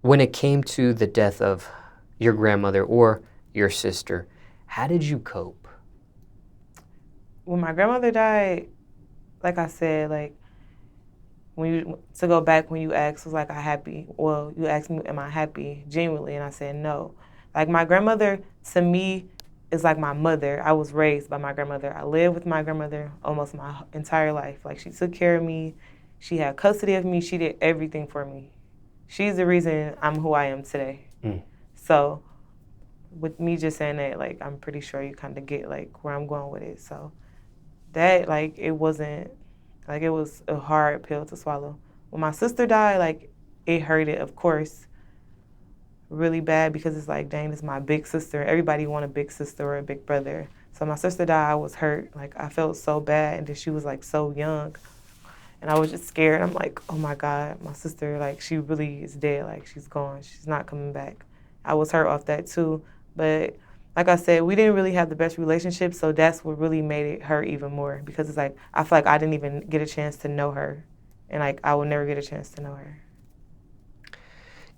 When it came to the death of your grandmother or your sister, how did you cope? When my grandmother died, like I said, like to go back when you asked, was like, I happy? Well, you asked me, am I happy genuinely? And I said no. Like my grandmother to me is like my mother. I was raised by my grandmother. I lived with my grandmother almost my entire life. Like she took care of me. She had custody of me. She did everything for me. She's the reason I'm who I am today. So with me just saying that, like, I'm pretty sure you kind of get like where I'm going with it. So that, like, it wasn't, like, it was a hard pill to swallow. When my sister died, like, it hurted, of course, really bad because it's like, dang, this is my big sister. Everybody want a big sister or a big brother. So my sister died, I was hurt. Like, I felt so bad, and then she was, like, so young. And I was just scared. I'm like, oh, my God, my sister, like, she really is dead. Like, she's gone. She's not coming back. I was hurt off that, too. But like I said, we didn't really have the best relationship, so that's what really made it hurt even more because it's like, I feel like I didn't even get a chance to know her, and like I will never get a chance to know her.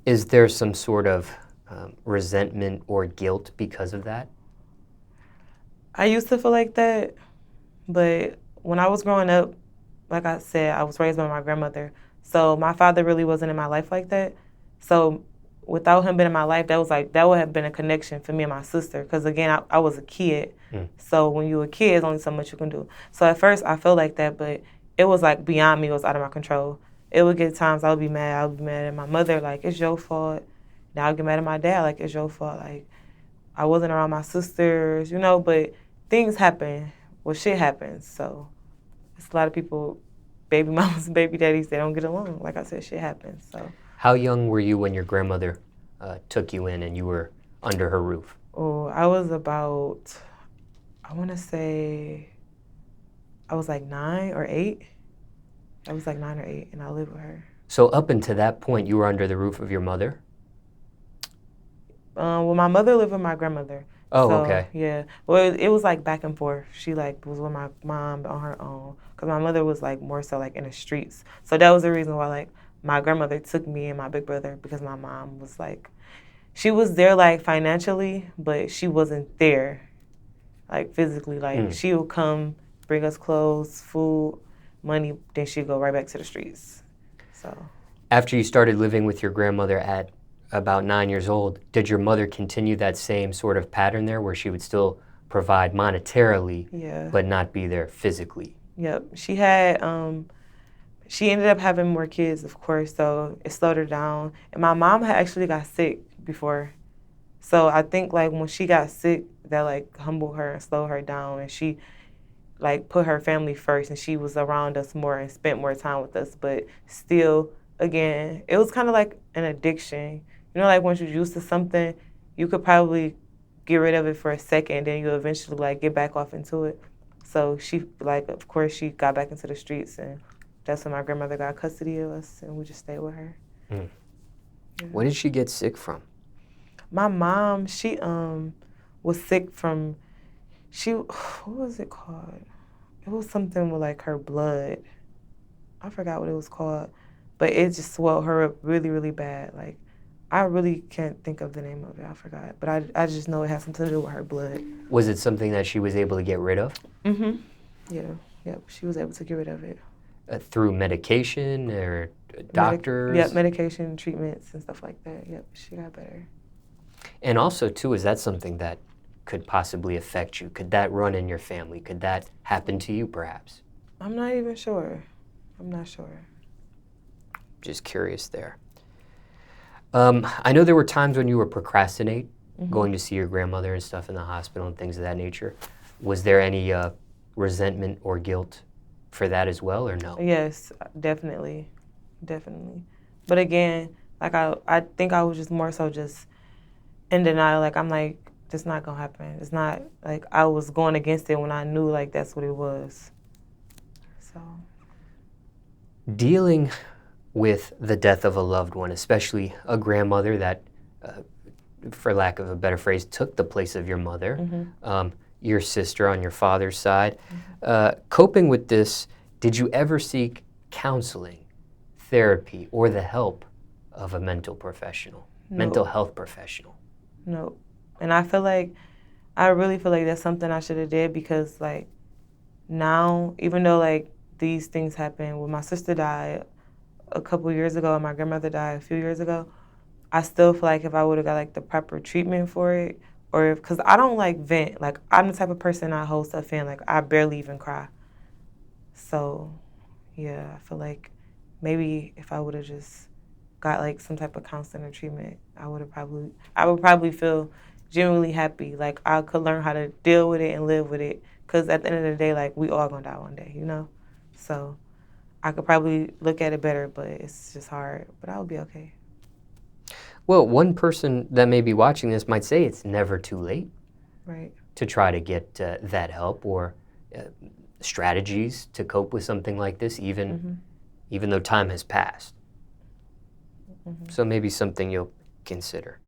Is there some sort of resentment or guilt because of that? I used to feel like that, but when I was growing up, like I said, I was raised by my grandmother, so my father really wasn't in my life like that. So without him being in my life, that would have been a connection for me and my sister. Because again, I was a kid. So when you're a kid, there's only so much you can do. So at first, I felt like that, but it was like beyond me. It was out of my control. It would get times I would be mad. I would be mad at my mother, like, it's your fault. Now I get mad at my dad, like, it's your fault. Like, I wasn't around my sisters, but things happen. Well, shit happens. So it's a lot of people, baby mamas and baby daddies, they don't get along. Like I said, shit happens. So. How young were you when your grandmother took you in and you were under her roof? Oh, I was about, I want to say, I was like 9 or 8. I was like 9 or 8, and I lived with her. So up until that point, you were under the roof of your mother? Well, my mother lived with my grandmother. Oh, so, okay. Yeah. Well, it was like back and forth. She like was with my mom on her own, because my mother was like more so like in the streets. So that was the reason why like my grandmother took me and my big brother, because my mom was like, she was there like financially, but she wasn't there like physically. Like she would come, bring us clothes, food, money, then she'd go right back to the streets. So after you started living with your grandmother at about 9 years old, did your mother continue that same sort of pattern there where she would still provide monetarily, but not be there physically? Yep. She had, she ended up having more kids, of course, so it slowed her down. And my mom had actually got sick before. So I think like when she got sick, that like humbled her and slowed her down, and she like put her family first, and she was around us more and spent more time with us. But still, again, it was kind of like an addiction. Like once you're used to something, you could probably get rid of it for a second, then you eventually like get back off into it. So she, like, of course, she got back into the streets, and that's when my grandmother got custody of us, and we just stayed with her. Yeah. What did she get sick from? My mom, she was sick from, what was it called? It was something with like her blood. I forgot what it was called, but it just swelled her up really, really bad. Like, I really can't think of the name of it. I forgot, but I just know it has something to do with her blood. Was it something that she was able to get rid of? Mm-hmm. Yeah. Yep. She was able to get rid of it. Through medication or doctors? Yep, medication, treatments, and stuff like that. Yep, she got better. And also, too, is that something that could possibly affect you? Could that run in your family? Could that happen to you, perhaps? I'm not even sure. I'm not sure. Just curious there. I know there were times when you would procrastinate going to see your grandmother and stuff in the hospital and things of that nature. Was there any resentment or guilt for that as well, or no? Yes, definitely. Definitely. But again, like I think I was just more so just in denial. Like, I'm like, it's not gonna happen. It's not, like, I was going against it when I knew like that's what it was. So. Dealing with the death of a loved one, especially a grandmother that, for lack of a better phrase, took the place of your mother, your sister on your father's side. Coping with this, did you ever seek counseling, therapy, or the help of a mental professional, No. mental health professional. No. And I really feel like that's something I should have did, because like now, even though like these things happen, when my sister died a couple years ago and my grandmother died a few years ago, I still feel like if I would have got like the proper treatment for it, or if, because I don't like vent. Like I'm the type of person I hold stuff in. Like I barely even cry. So yeah, I feel like maybe if I would have just got like some type of counseling or treatment, I would probably feel genuinely happy. Like I could learn how to deal with it and live with it. Because at the end of the day, like we all gonna die one day, you know? So I could probably look at it better, but it's just hard. But I would be okay. Well, one person that may be watching this might say it's never too late Right. to try to get that help, or strategies to cope with something like this, even though time has passed. So maybe something you'll consider.